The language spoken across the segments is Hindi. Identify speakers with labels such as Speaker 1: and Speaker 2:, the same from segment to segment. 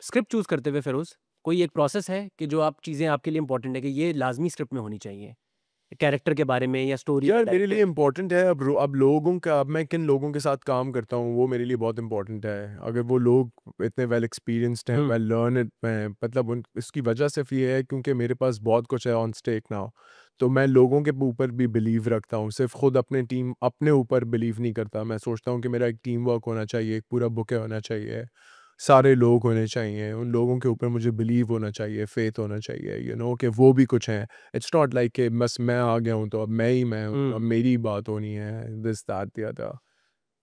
Speaker 1: स्क्रिप्ट चूज़ करते हुए फ़िरोज़, कोई एक प्रोसेस है कि जो आप चीज़ें आपके लिए इम्पोर्टेंट है कि ये लाज़मी स्क्रिप्ट में होनी चाहिए? कैरेक्टर के बारे में या स्टोरी
Speaker 2: यार मेरे
Speaker 1: डायरेक्टर
Speaker 2: लिए इम्पोर्टेंट है अब लोगों का अब मैं किन लोगों के साथ काम करता हूँ वो मेरे लिए बहुत इम्पोर्टेंट है। अगर वो लोग इतने वेल एक्सपीरियंस्ड हैं,
Speaker 1: हुँ,
Speaker 2: वेल लर्नड हैं, मतलब उन इसकी वजह सिर्फ़ ये है क्योंकि मेरे पास बहुत कुछ है ऑन स्टेक नाउ। तो मैं लोगों के ऊपर भी बिलीव रखता हूँ, सिर्फ़ खुद अपने ऊपर बिलीव नहीं करता। मैं सोचता हूँ कि मेरा एक टीम वर्क होना चाहिए, एक पूरा बुके होना चाहिए, सारे लोग होने चाहिए, उन लोगों के ऊपर मुझे बिलीव होना चाहिए, फ़ेथ होना चाहिए, कि वो भी कुछ हैं। इट्स नॉट लाइक कि बस मैं आ गया हूँ तो अब मैं हूँ, अब
Speaker 1: हुँ।
Speaker 2: मेरी बात होनी है, this that the other.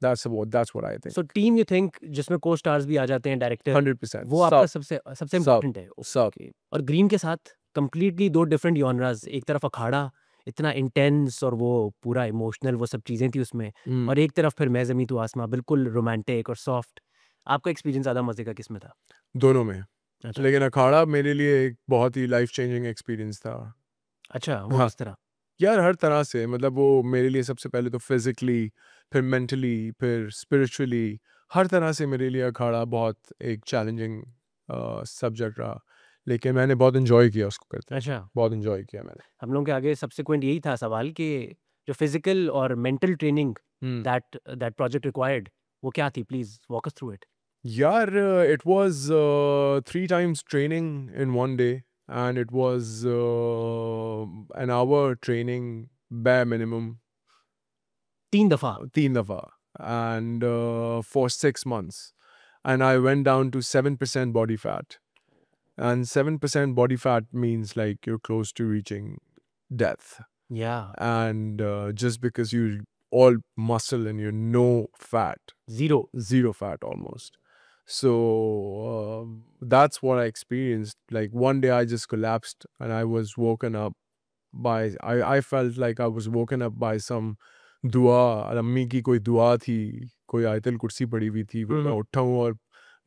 Speaker 2: That's what I
Speaker 1: so
Speaker 2: think.
Speaker 1: Team you think जिसमें को-स्टार्स भी आ जाते हैं, डायरेक्टर,
Speaker 2: 100%
Speaker 1: वो आपका
Speaker 2: सब
Speaker 1: सबसे सबसे
Speaker 2: सब
Speaker 1: इम्पोर्टेंट है।
Speaker 2: सब।
Speaker 1: ओके। और ग्रीन के साथ कंप्लीटली 2 डिफरेंट जॉनरास, एक तरफ अखाड़ा, इतना इंटेंस और वो पूरा इमोशनल वो सब चीज़ें थी उसमें,
Speaker 2: हुँ,
Speaker 1: और एक तरफ फिर मैं ज़मीं तू आसमां, बिल्कुल रोमांटिक और सॉफ्ट। आपका एक्सपीरियंस ज़्यादा मज़े का किसमें था?
Speaker 2: दोनों में।
Speaker 1: अच्छा।
Speaker 2: लेकिन अखाड़ा मेरे लिए एक बहुत ही लाइफ़ चेंजिंग एक्सपीरियंस था।
Speaker 1: अच्छा, वो
Speaker 2: हाँ,
Speaker 1: किस तरह?
Speaker 2: यार हर तरह से मतलब वो मेरे लिए सबसे पहले तो फिज़िकली, फिर मेंटली, फिर स्पिरिचुअली, हर तरह से मेरे लिए अखाड़ा बहुत एक चैलेंजिंग सब्जेक्ट रहा। लेकिन मैंने बहुत एन्जॉय किया उसको करते हुए,
Speaker 1: अच्छा।
Speaker 2: बहुत एन्जॉय किया मैंने।
Speaker 1: हम लोगों के आगे सब्सिक्वेंट यही था सवाल कि जो फिज़िकल और मेंटल ट्रेनिंग
Speaker 2: हुँ।
Speaker 1: दैट दैट प्रोजेक्ट रिक्वायर्ड, वो क्या थी? Please walk us through it.
Speaker 2: यार it was 3 times training in 1 day and it was an hour training bare minimum
Speaker 1: 3 दफ़ा?
Speaker 2: 3 दफ़ा and for 6 months and I went down to 7% body fat. And 7% body fat means like you're close to reaching death.
Speaker 1: Yeah!
Speaker 2: And just because you all muscle and you're no fat,
Speaker 1: 0।
Speaker 2: zero fat almost. So that's what I experienced. Like one day I just collapsed and I was woken up I felt like I was woken up by some दुआ अम्मी की कोई दुआ थी, कोई आयतल कुर्सी पड़ी हुई थी, वो
Speaker 1: हुँ,
Speaker 2: मैं
Speaker 1: हुँ।
Speaker 2: उठा हूँ और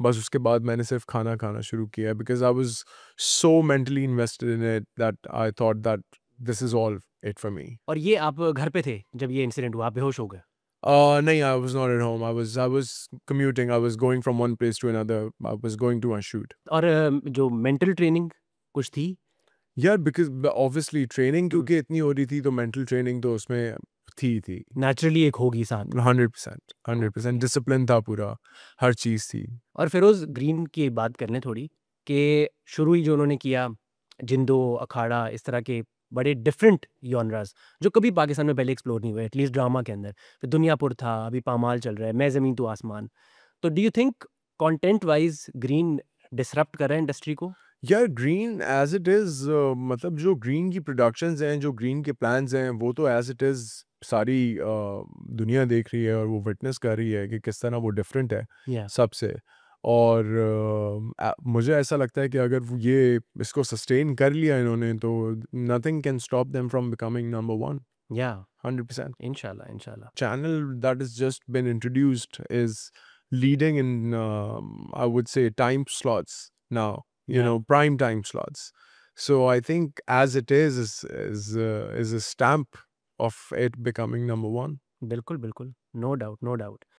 Speaker 2: बस उसके बाद मैंने सिर्फ़ खाना खाना शुरू किया because I was so mentally invested in it that I thought that this is all it for me.
Speaker 1: और ये आप घर पे थे जब ये इंसिडेंट हुआ, आप बेहोश हो गए?
Speaker 2: नहीं, I was not at home. I was commuting. I was going from one place to another. I was going to a shoot.
Speaker 1: और जो मेंटल ट्रेनिंग कुछ थी?
Speaker 2: यार बिकॉज़ ऑब्वियसली ट्रेनिंग
Speaker 1: हुँ।
Speaker 2: क्योंकि इतनी हो रही थी तो मेंटल ट्रेनिंग तो उसमें थी ही थी।
Speaker 1: नेचुरली एक होगी साथ में।
Speaker 2: 100%
Speaker 1: ओके।
Speaker 2: 100% डिसिप्लिन था पूरा, हर चीज़ थी।
Speaker 1: और फिरोज़ ग्रीन की बात कर लें थोड़ी, कि शुरू ही जो उन्होंने किया, जिंदो, अखाड़ा, इस तरह के बड़े डिफरेंट जॉनरास जो कभी पाकिस्तान में पहले एक्सप्लोर नहीं हुए, एटलीस्ट ड्रामा के अंदर। फिर दुनियापुर था, अभी पामाल चल रहा है, मैं ज़मीन तू आसमान। तो do you think content wise green disrupt कर रहा है इंडस्ट्री को?
Speaker 2: यार ग्रीन एज़ इट इज़ मतलब जो ग्रीन की प्रोडक्शंस हैं, जो ग्रीन के प्लान्स हैं, वो तो एज़ इट इज़ सारी दुनिया देख रही है और वो विटनेस कर रही है कि किस तरह वो डिफरेंट है
Speaker 1: या
Speaker 2: सबसे। और मुझे ऐसा लगता है कि अगर ये इसको सस्टेन कर लिया इन्होंने तो nothing can stop them from becoming number 1।
Speaker 1: या
Speaker 2: 100%।
Speaker 1: इंशाल्लाह, इंशाल्लाह।
Speaker 2: Channel that has just been introduced is leading in I would say time slots now,
Speaker 1: या
Speaker 2: prime time slots. So I think as it is a stamp of it becoming number one.
Speaker 1: बिल्कुल, बिल्कुल। No doubt, no doubt.